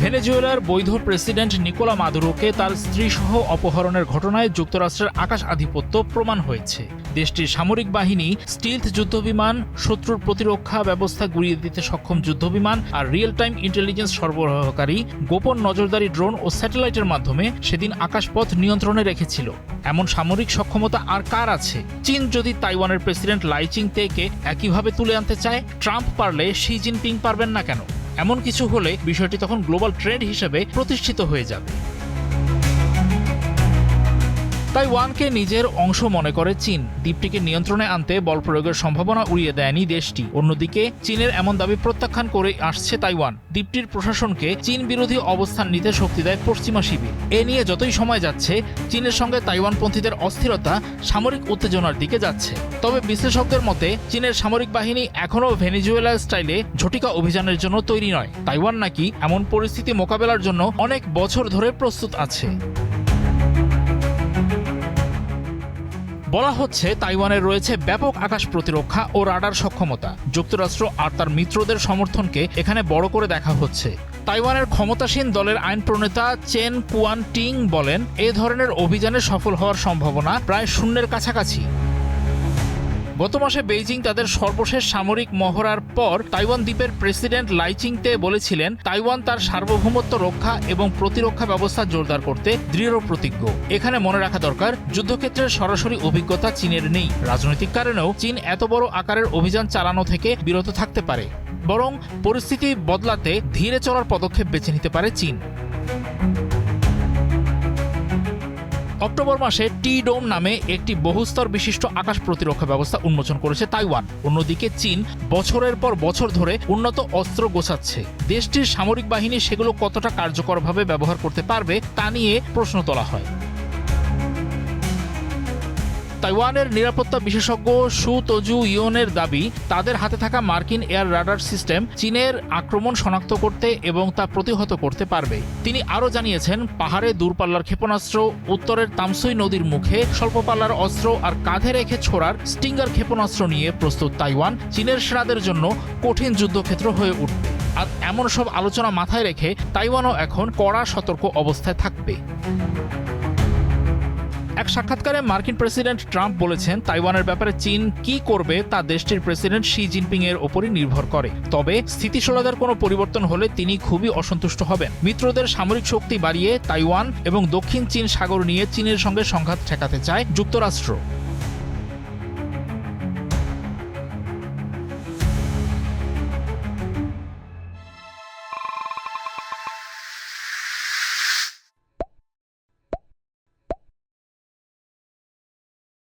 ভেনেজুয়েলার বৈধ president Nicolas মাদুরোকে তার স্ত্রীসহ অপহরণের ঘটনায় যুক্তরাষ্ট্রের আকাশ আধিপত্য প্রমাণ হয়েছে। দেশটির সামরিক বাহিনী স্টিলথ যুদ্ধবিমান, শত্রুর প্রতিরক্ষা ব্যবস্থা গুঁড়িয়ে দিতে সক্ষম যুদ্ধবিমান আর রিয়েল টাইম ইন্টেলিজেন্স সরবরাহকারী গোপন নজরদারি ড্রোন ও স্যাটেলাইটের মাধ্যমে সেদিন আকাশপথ নিয়ন্ত্রণে রেখেছিল। এমন সামরিক সক্ষমতা আর কার আছে? চীন যদি তাইওয়ানের প্রেসিডেন্ট লাই চিং-তেকে একইভাবে তুলে আনতে চায়, ট্রাম্প পারলে শি জিনপিং পারবেন না কেন? এমন কিছু হলে বিষয়টি তখন গ্লোবাল ট্রেড হিসেবে প্রতিষ্ঠিত হয়ে যাবে। তাইওয়ানকে নিজের অংশ মনে করে চীন। দ্বীপটিকে নিয়ন্ত্রণে আনতে বল প্রয়োগের সম্ভাবনা উড়িয়ে দেয়নি দেশটি। অন্যদিকে চীনের এমন দাবি প্রত্যাখ্যান করে আসছে তাইওয়ান। দ্বীপটির প্রশাসনকে চীন বিরোধী অবস্থান নিতে শক্তি দেয় পশ্চিমা শিবির। এ নিয়ে যতই সময় যাচ্ছে, চীনের সঙ্গে তাইওয়ানপন্থীদের অস্থিরতা সামরিক উত্তেজনার দিকে যাচ্ছে। তবে বিশ্লেষকদের মতে চীনের সামরিক বাহিনী এখনও ভেনেজুয়েলা স্টাইলে ঝটিকা অভিযানের জন্য তৈরি নয়। তাইওয়ান নাকি এমন পরিস্থিতি মোকাবেলার জন্য অনেক বছর ধরে প্রস্তুত আছে। বলা হচ্ছে তাইওয়ানের রয়েছে ব্যাপক আকাশ প্রতিরক্ষা ও রাডার সক্ষমতা। যুক্তরাষ্ট্র আর তার মিত্রদের সমর্থনকে এখানে বড় করে দেখা হচ্ছে। তাইওয়ানের ক্ষমতাসীন দলের আইন প্রণেতা চেন কুয়ান টিং বলেন, এ ধরনের অভিযানে সফল হওয়ার সম্ভাবনা প্রায় শূন্যের কাছাকাছি। গত মাসে বেইজিং তাদের সর্বশেষ সামরিক মহড়ার পর তাইওয়ান দ্বীপের প্রেসিডেন্ট লাই চিং-তে বলেছিলেন, তাইওয়ান তার সার্বভৌমত্ব রক্ষা এবং প্রতিরক্ষা ব্যবস্থা জোরদার করতে দৃঢ় প্রতিজ্ঞ। এখানে মনে রাখা দরকার, যুদ্ধক্ষেত্রের সরাসরি অভিজ্ঞতা চীনের নেই। রাজনৈতিক কারণেও চীন এত বড় আকারের অভিযান চালানো থেকে বিরত থাকতে পারে। বরং পরিস্থিতি বদলাতে ধীরে চলার পদক্ষেপ বেছে নিতে পারে চীন। অক্টোবর মাসে টি-ডোম নামে একটি বহুস্তর বিশিষ্ট আকাশ প্রতিরক্ষা ব্যবস্থা উন্মোচন করেছে তাইওয়ান। অন্যদিকে চীন বছরের পর বছর ধরে উন্নত অস্ত্র গোছাচ্ছে। দেশটির সামরিক বাহিনী সেগুলো কতটা কার্যকরভাবে ব্যবহার করতে পারবে তা নিয়ে প্রশ্ন তোলা হয়। তাইওয়ানের নিরাপত্তা বিশেষজ্ঞ সু তোজু ইয়নের দাবি, তাদের হাতে থাকা মার্কিন এয়ার রাডার সিস্টেম চীনের আক্রমণ শনাক্ত করতে এবং তা প্রতিহত করতে পারবে। তিনি আরও জানিয়েছেন, পাহাড়ে দূরপাল্লার ক্ষেপণাস্ত্র, উত্তরের তামসুই নদীর মুখে স্বল্পপাল্লার অস্ত্র আর কাঁধে রেখে ছোড়ার স্টিঙ্গার ক্ষেপণাস্ত্র নিয়ে প্রস্তুত তাইওয়ান চীনের সেনাদের জন্য কঠিন যুদ্ধক্ষেত্র হয়ে উঠবে। আর এমন সব আলোচনা মাথায় রেখে তাইওয়ানও এখন কড়া সতর্ক অবস্থায় থাকবে। এক সাক্ষাৎকারে মার্কিন প্রেসিডেন্ট ট্রাম্প বলেছেন, তাইওয়ানের ব্যাপারে চীন কি করবে তা দেশটির প্রেসিডেন্ট শি জিনপিং এর ওপরই নির্ভর করে। তবে স্থিতিশীলতার কোনো পরিবর্তন হলে তিনি খুবই অসন্তুষ্ট হবেন। মিত্রদের সামরিক শক্তি বাড়িয়ে তাইওয়ান এবং দক্ষিণ চীন সাগর নিয়ে চীনের সঙ্গে সংঘাত ঠেকাতে চায় যুক্তরাষ্ট্র।